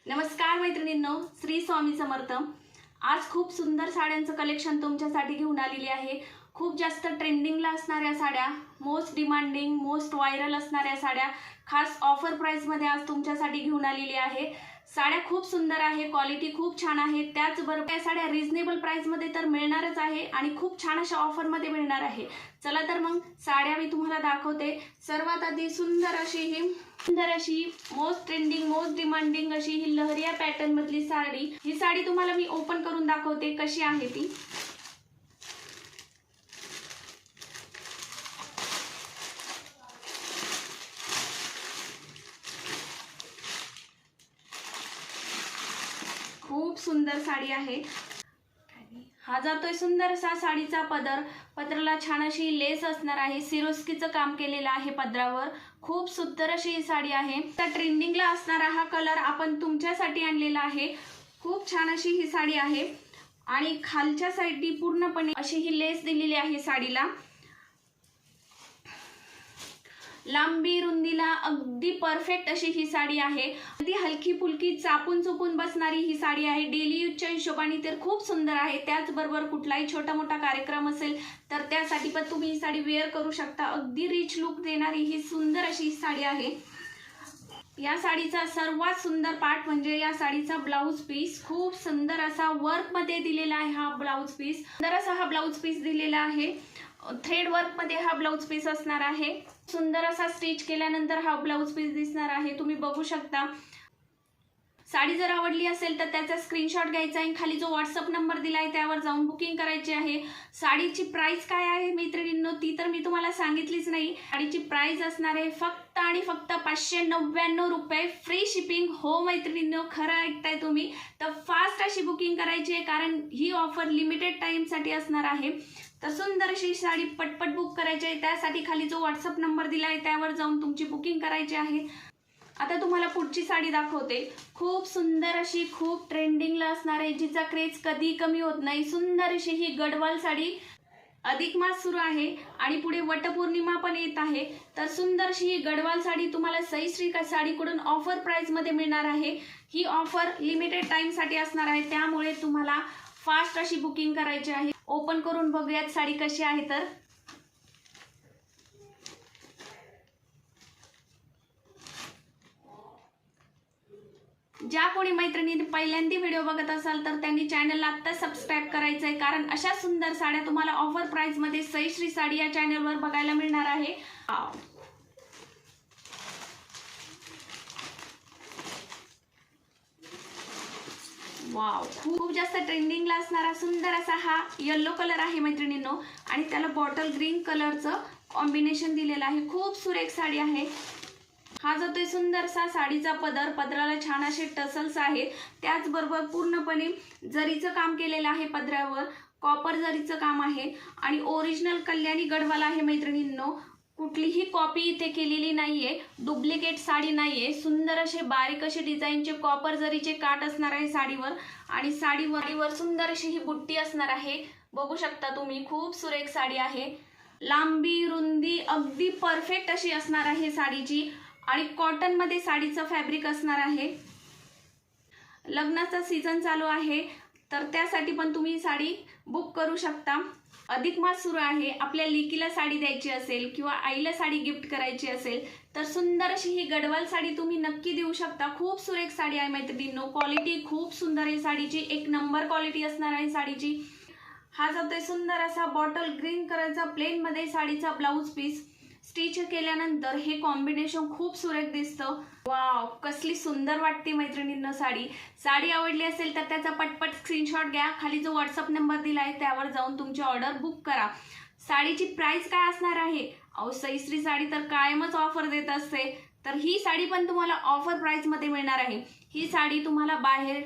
नमस्कार मैत्रिणींनो, श्री स्वामी समर्थ। आज खूप सुंदर साड्यांचं कलेक्शन तुमच्यासाठी घेऊन आलेली आहे। खूप जास्त ट्रेंडिंगला असणाऱ्या साड्या, मोस्ट डिमांडिंग, मोस्ट व्हायरल असणाऱ्या साड्या खास ऑफर प्राइसमध्ये आज तुमच्यासाठी घेऊन आलेली आहे। साड्या खूप सुंदर आहे, क्वालिटी खूप छान आहे, त्याचबरोबर या साड्या रिजनेबल प्राइसमध्ये तर मिळणारच आहे आणि खूप छान अशा ऑफरमध्ये मिळणार आहे। चला तर मग साड्या मी तुम्हाला दाखवते। सर्वात आधी सुंदर अशी मोस्ट ट्रेंडिंग, मोस्ट डिमांडिंग अशी ही लहरिया पॅटर्न मधली साडी, ही साडी तुम्हाला मी ओपन करून दाखवते कशी आहे ती। खूप सुंदर साडी आहे। हा जातोय सुंदर असा साडीचा पदर, पदराला छान अशी लेस असणार आहे, सिरोस्कीचं काम केलेलं आहे पदरावर। खूप सुंदर अशी ही साडी आहे। त्या ट्रेंडिंगला असणारा हा कलर आपण तुमच्यासाठी आणलेला आहे। खूप छान अशी ही साडी आहे आणि खालच्या साईडनी पूर्णपणे अशी ही लेस दिलेली आहे साडीला। लांबी रुंदीला अगदी परफेक्ट अशी ही साडी आहे। अगदी हलकी फुलकी चापून चुपून बसणारी ही साडी आहे। डेली यूजच्या हिशोबाने तर खूप सुंदर आहे। त्याचबरोबर कुठलाही छोटा मोठा कार्यक्रम असेल तर त्यासाठी पण तुम्ही ही साडी वेअर करू शकता। अगदी रिच लुक देणारी ही सुंदर अशी साडी आहे। या साडीचा सर्वात सुंदर पार्ट म्हणजे या साडीचा ब्लाउज पीस। खूप सुंदर असा वर्क मध्ये दिलेला आहे हा ब्लाउज पीस। सुंदर असा हा ब्लाउज पीस दिलेला आहे। थ्रेड वर्क मध्ये हा ब्लाउज पीस असणार आहे। सुंदर असा स्टिच केल्यानंतर हा ब्लाउज पीस दिसणार आहे, तुम्ही बघू शकता। साडी जर आवडली असेल तर त्याचा स्क्रीनशॉट घ्यायचा आहे, खाली जो व्हॉट्सअप नंबर दिलाय त्यावर जाऊन बुकिंग करायची आहे। साडीची प्राइस काय आहे मैत्रिणींनो, ती तर मी तुम्हाला सांगितलीच नाही। साडीची प्राइस असणार आहे फक्त आणि फक्त 599 रुपये, फ्री शिपिंग। हो मैत्रिणींनो, खरं ऐकताय तुम्ही, तर फास्ट अशी बुकिंग करायची आहे कारण ही ऑफर लिमिटेड टाइम साठी असणार आहे। तर सुंदर अशी साडी पटपट बुक करायची आहे, त्यासाठी खाली जो व्हॉट्सअप नंबर दिलाय त्यावर जाऊन तुमची बुकिंग करायची आहे। आता तुम्हाला पुढची साडी दाखवते। खूप सुंदर अशी, खूप ट्रेंडिंगला असणार आहे, जिचा क्रेज कधी कमी होत नाही। सुंदर अशी ही गडवाल साडी। अधिक मास सुरू आहे आणि पुढे वटपौर्णिमा पण येत आहे, तर सुंदर अशी ही गडवाल साडी तुम्हाला सई श्री साडीकडून ऑफर प्राइस मध्ये मिळणार आहे। ही ऑफर लिमिटेड टाइम साठी असणार आहे, त्यामुळे तुम्हाला फास्ट अशी बुकिंग करायची आहे। ओपन करून बघूयात साडी कशी आहे तर। ज्या कोणी मैत्रिणींनी पहिल्यांदा व्हिडिओ बघत असाल तर त्यांनी चॅनलला आता सबस्क्राइब करायचं आहे, कारण अशा सुंदर साड्या तुम्हाला ऑफर प्राइस मध्ये सई श्री साडी या चॅनलवर बघायला मिळणार आहे। वाव, खूप जास्त ट्रेंडिंगला असणारा सुंदर असा हा येलो कलर आहे मैत्रिणींनो, आणि त्याला बॉटल ग्रीन कलरचं कॉम्बिनेशन दिलेलं आहे। खूप सुरेख साडी आहे। हा जातोय सुंदरसा साडीचा पदर, पदराला छान असे टसल्स आहेत, त्याचबरोबर पूर्णपणे जरीचं काम केलेलं आहे पदरावर, कॉपर जरीचं काम आहे आणि ओरिजिनल कल्याणी गडवाल आहे मैत्रिणींनो। कुठलीही कॉपी इथे केलेली नाहीये, डुप्लिकेट साडी नाहीये। सुंदर असे बारीक असे डिझाईनचे कॉपर जरीचे काट असणार आहे साडीवर, आणि साडीवर सुंदर अशी ही बुट्टी असणार आहे, बघू शकता तुम्ही। खूप सुरेख साडी आहे। लांबी रुंदी अगदी परफेक्ट अशी असणार आहे साडीची, आणि कॉटन मध्ये साडीचं फॅब्रिक असणार आहे। लग्नाचा सीझन चालू आहे तर त्यासाठी पण तुम्ही साडी बुक करू शकता। अधिक मास सुरू आहे, आपल्या लेकीला साडी द्यायची असेल किंवा आईला साडी गिफ्ट करायची असेल तर सुंदर अशी ही गडवाल साडी तुम्ही नक्की देऊ शकता। खूप सुरेख साडी आहे मैत्रिणींनो, क्वालिटी खूप सुंदर आहे साडीची, एक नंबर क्वालिटी असणार आहे साडीची। हा जातोय सुंदर असा बॉटल ग्रीन कलरचा प्लेन मध्ये साडीचा ब्लाउज पीस। स्टिच केल्यानंतर हे कॉम्बिनेशन खूप सुरेख दिसतं। वाव, कसली सुंदर वाटते मैत्रिणींनो साडी। साडी आवडली असेल तर त्याचा पटपट स्क्रीनशॉट घ्या, खाली जो व्हॉट्सअप नंबर दिलाय त्यावर जाऊन तुमची ऑर्डर बुक करा। साडीची प्राइस काय असणार आहे? सई श्री साडी तर कायमच ऑफर देत असते, तर ही साडी पण तुम्हाला ऑफर प्राइस मध्ये मिळणार आहे। ही साडी तुम्हाला बाहेर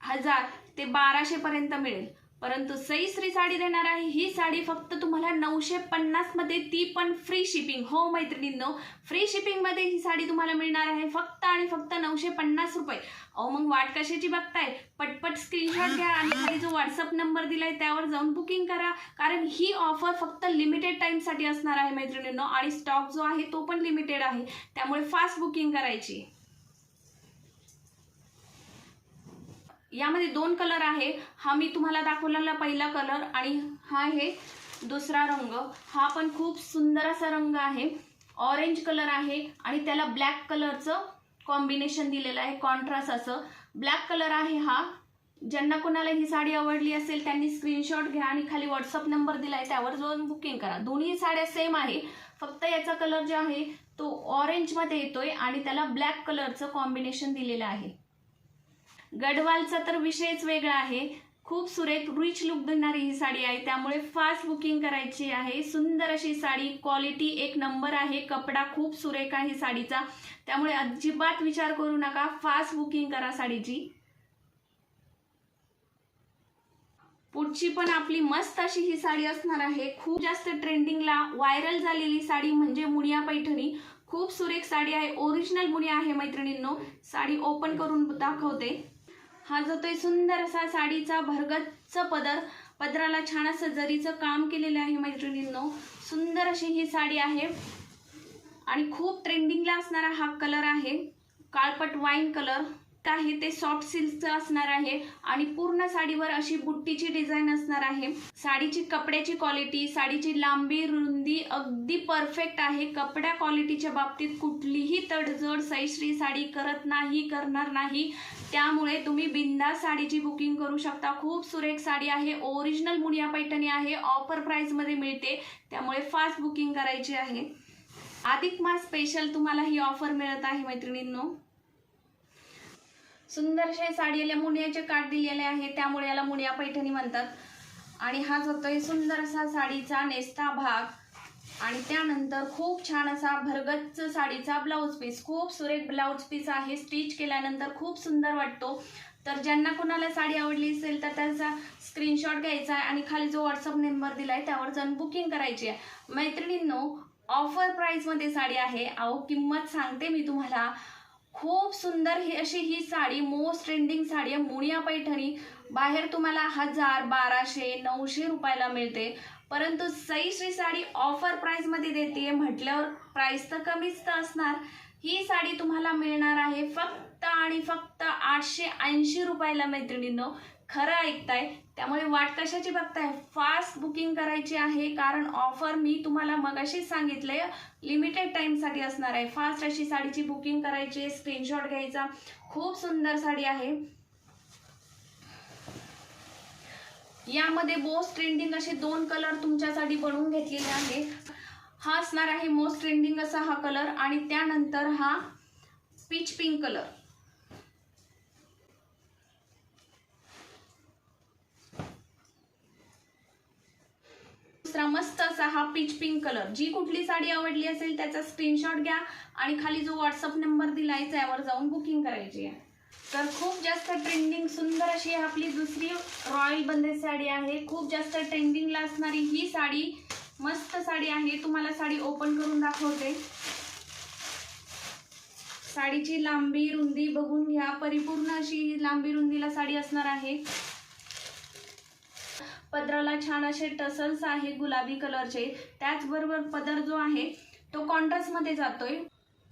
1000 ते 1200 पर्यंत मिळेल, परंतु सई श्री साडी देणार आहे ही साडी फक्त तुम्हाला 950 मध्ये, ती पण फ्री शिपिंग। हो मैत्रिणींनो, फ्री शिपिंग मध्ये ही साडी तुम्हाला मिळणार आहे फक्त आणि फक्त 950 रुपये। मग वाट कशाची बघताय, पटपट स्क्रीनशॉट घ्या आणि खाली जो व्हॉट्सअप नंबर दिलाय त्यावर जाऊन बुकिंग करा, कारण ही ऑफर फक्त लिमिटेड टाइम साठी असणार आहे मैत्रिणींनो, आणि स्टॉक जो आहे तो पण लिमिटेड आहे, त्यामुळे फास्ट बुकिंग करायची। यामध्ये 2 कलर आहे. हा मी तुम्हाला दाखवलेला पहिला कलर आणि हा आहे दुसरा रंग. हा पण खूप सुंदर असा रंग आहे. ऑरेंज कलर आहे आणि त्याला ब्लॅक कलरचं कॉम्बिनेशन दिलेलं आहे, कॉन्ट्रास्ट असं ब्लॅक कलर आहे हा. ज्यांना कोणाला ही साडी आवडली असेल त्यांनी स्क्रीनशॉट घ्या आणि खाली व्हॉट्सअप नंबर दिलाय त्यावर जाऊन बुकिंग करा. दोन्ही साड्या सेम आहे, फक्त याचा कलर जो आहे तो ऑरेंज मध्ये येतोय आणि त्याला ब्लॅक कलरचं कॉम्बिनेशन दिलेलं आहे. गडवालचा तर विषयच वेगळा आहे. खूप सुरेख रिच लुक देणारी ही साडी आहे, त्यामुळे फास्ट बुकिंग करायची आहे. सुंदर अशी साडी, क्वालिटी एक नंबर आहे, कपडा खूप सुरेख आहे साडीचा, त्यामुळे अजिबात विचार करू नका, फास्ट बुकिंग करा साडीची. पुढची पण आपली मस्त अशी ही साडी असणार आहे. खूप जास्त ट्रेंडिंगला व्हायरल झालेली साडी म्हणजे मुनिया पैठणी. खूप सुरेख साडी आहे, ओरिजिनल मुनिया आहे मैत्रिणींनो. साडी ओपन करून दाखवते. हा जातोय सुंदर असा साडीचा भरगच्च पदर, पदराला छान असं जरीचं काम केलेलं आहे मैत्रिणींनो. सुंदर अशी ही साडी आहे आणि खूप ट्रेंडिंगला असणारा हा कलर आहे, काळपट वाईन कलर आहे. ते सॉफ्ट सिल्कचं असणार आहे आणि पूर्ण साडीवर अशी बुट्टीची डिझाईन असणार आहे. साडीची कपड्याची क्वालिटी, साडीची लांबी रुंदी अगदी परफेक्ट आहे. कपड्या क्वालिटीच्या बाबतीत कुठलीही तडजोड सैश्री साडी करणार नाही, त्यामुळे तुम्ही बिंदास साडीची बुकिंग करू शकता. खूप सुरेख साडी आहे, ओरिजिनल मुनिया पैठणी आहे, ऑफर प्राइस मध्ये मिळते, त्यामुळे फास्ट बुकिंग करायची आहे. अधिक मास स्पेशल तुम्हाला ही ऑफर मिळत आहे मैत्रिणींनो. सुंदर अशा साडीला मुनियाचे काठ दिलेले आहे, त्यामुळे याला मुनिया पैठणी म्हणतात. आणि हा होतोय सुंदर असा साडीचा नेस्ता भाग आणि त्यानंतर खूप छान असा भरगच्च साडीचा ब्लाउज पीस. खूप सुरेख ब्लाउज पीस आहे, स्टिच केल्यानंतर खूप सुंदर वाटतो. तर ज्यांना कोणाला साडी आवडली असेल तर त्याचा स्क्रीनशॉट घ्यायचा आहे आणि खाली जो व्हॉट्सअप नंबर दिलाय त्यावर जाऊन बुकिंग करायची आहे. मैत्रिणींनो, ऑफर प्राइस मध्ये साडी आहे. अहो किंमत सांगते मी तुम्हाला, खूप सुंदर ही अशी ही साडी, मोस्ट ट्रेंडिंग साडी आहे मुनिया पैठणी. बाहेर तुम्हाला 1000, 1200, 900 रुपयाला मिळते, परंतु सईश्री साडी ऑफर प्राइस मध्ये देते म्हटल्यावर प्राइस तर कमीच तर असणार. ही साडी तुम्हाला मिळणार आहे फक्त आणि फक्त 880 रुपयाला मैत्रिणींनो. खरं ऐकताय, त्यामुळे वाट कशाची बघताय, फास्ट बुकिंग करायची आहे. कारण ऑफर मी तुम्हाला मगाशीच सांगितलंय लिमिटेड टाइम साठी असणार आहे. फास्ट अशी साडीची बुकिंग करायची, स्क्रीनशॉट घ्यायचा. खूप सुंदर साडी आहे. यामध्ये मोस्ट ट्रेंडिंग असे 2 कलर तुमच्यासाठी बनवून घेतलेले आहे. हा असणार आहे मोस्ट ट्रेंडिंग असा हा कलर आणि त्यानंतर हा पीच पिंक कलर. दुसरा मस्त असा हा पीच पिंक कलर. जी कुठली साडी आवडली असेल त्याचा स्क्रीनशॉट घ्या आणि खाली जो व्हॉट्सअप नंबर दिलाय त्यावर जाऊन बुकिंग करायची आहे. तर खूप जास्त ट्रेंडिंग सुंदर अशी आपली दुसरी रॉयल बंदेज साडी आहे. खूप जास्त ट्रेंडिंगला असणारी ही साडी मस्त साडी आहे. तुम्हाला साडी ओपन करून दाखवते. साडीची लांबी रुंदी बघून घ्या, परिपूर्ण अशी लांबी रुंदीला साडी असणार आहे. पदराला छान असे टसल्स आहे गुलाबी कलरचे. त्याचबरोबर पदर जो आहे तो कॉन्ट्रास्ट मध्ये जातोय.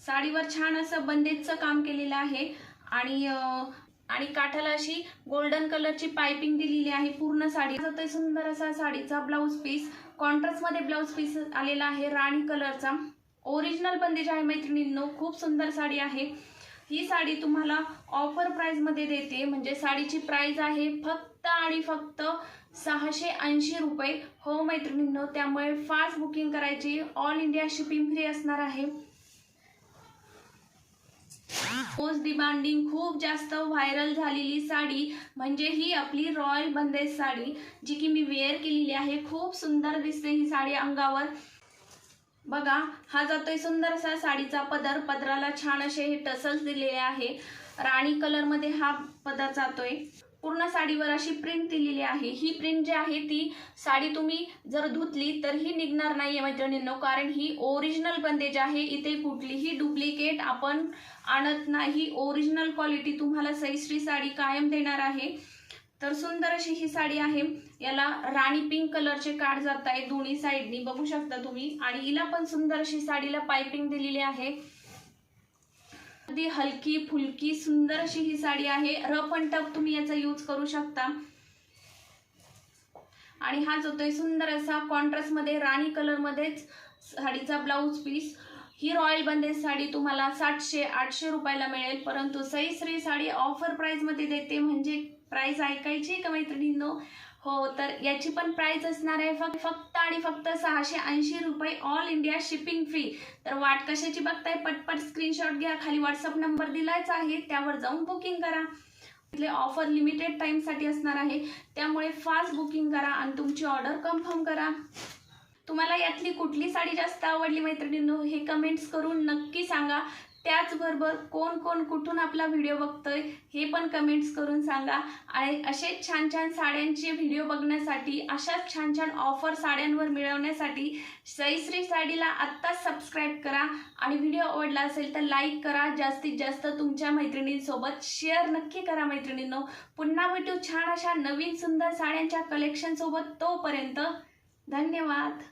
साडीवर छान असं बंदेजचं काम केलेलं आहे आणि काठाला अशी गोल्डन कलरची पाइपिंग दिलेली आहे. पूर्ण साडी जातोय सुंदर असा साडीचा ब्लाउज पीस. कॉन्ट्रास्ट मध्ये ब्लाउज पीस आलेला आहे राणी कलरचा. ओरिजिनल बंदेज आहे मैत्रिणींनो. खूप सुंदर साडी आहे. ही साडी तुम्हाला ऑफर प्राइस मध्ये देते, म्हणजे साडीची प्राइस आहे फक्त आणि फक्त 680 रुपये. हो मैत्रिणींनो, त्यामुळे फास्ट बुकिंग करायची. ऑल इंडिया शिपिंग फ्री असणार आहे. मोस्ट डिमांडिंग खूप जास्त व्हायरल झालेली साडी म्हणजे ही आपली रॉयल बंदेज साडी, जी की मी वेअर केलेली आहे. खूप सुंदर दिसते ही साडी अंगावर. बघा, हा जातोय सुंदर असा साडीचा पदर. पदराला छान असे हे टसल्स दिलेले आहे. राणी कलर मध्ये हा पदर जातोय. पूर्ण साडीवर अशी प्रिंट दिलेली आहे. ही प्रिंट जी आहे ती साडी तुम्ही जर धुतली तर ही निघणार नाहीये मैत्रिणींनो, कारण ही ओरिजिनल बंदेज आहे. इथे कुठलीही डुप्लिकेट आपण आणत नाही. ओरिजिनल क्वालिटी तुम्हाला सईश्री साडी कायम देणार आहे. तर सुंदर अशी ही साडी आहे. याला राणी पिंक कलरचे काठ जात आहे दोन्ही साईडनी, बघू शकता तुम्ही. आणि हिला पण सुंदर अशी साडीला पाइपिंग दिलेली आहे. अगदी हलकी फुलकी सुंदर अशी ही साडी आहे. रफ अँड टफ तुम्ही याचा यूज करू शकता. आणि हा जो सुंदर असा कॉन्ट्रास्ट मध्ये राणी कलर मध्येच साडीचा ब्लाऊज पीस. ही रॉयल बंदेज साडी तुम्हाला 700-800 रुपयाला मिळेल, परंतु सईश्री साडी ऑफर प्राइस मध्ये देते. म्हणजे प्राइस ऐकायची का मैत्रिणींनो? हो, तर याची पण प्राइस असणार आहे फक्त आणि फक्त 680 रुपये, ऑल इंडिया शिपिंग फ्री. तर वाट कशाची बघताय? पटपट स्क्रीनशॉट घ्या, खाली व्हॉट्सअप नंबर दिलाच आहे, त्यावर जाऊन बुकिंग करा. इथले ऑफर लिमिटेड टाइम साठी असणार आहे, त्यामुळे फास्ट बुकिंग करा आणि तुमची ऑर्डर कन्फर्म करा. तुम्हाला यातली कुठली साडी जास्त आवडली मैत्रिणींनो हे कमेंट्स करून नक्की सांगा. त्याचबरोबर कोण कोण कुठून आपला व्हिडिओ बघतोय हे पण कमेंट्स करून सांगा. आणि असेच छान छान साड्यांचे व्हिडिओ बघण्यासाठी, अशाच छान छान ऑफर साड्यांवर मिळवण्यासाठी सईश्री साडीला आत्ताच सबस्क्राईब करा. आणि व्हिडिओ आवडला असेल तर लाईक करा, जास्तीत जास्त तुमच्या मैत्रिणींसोबत शेअर नक्की करा मैत्रिणींनो. पुन्हा भेटू छान अशा नवीन सुंदर साड्यांच्या कलेक्शन सोबत. तोपर्यंत धन्यवाद.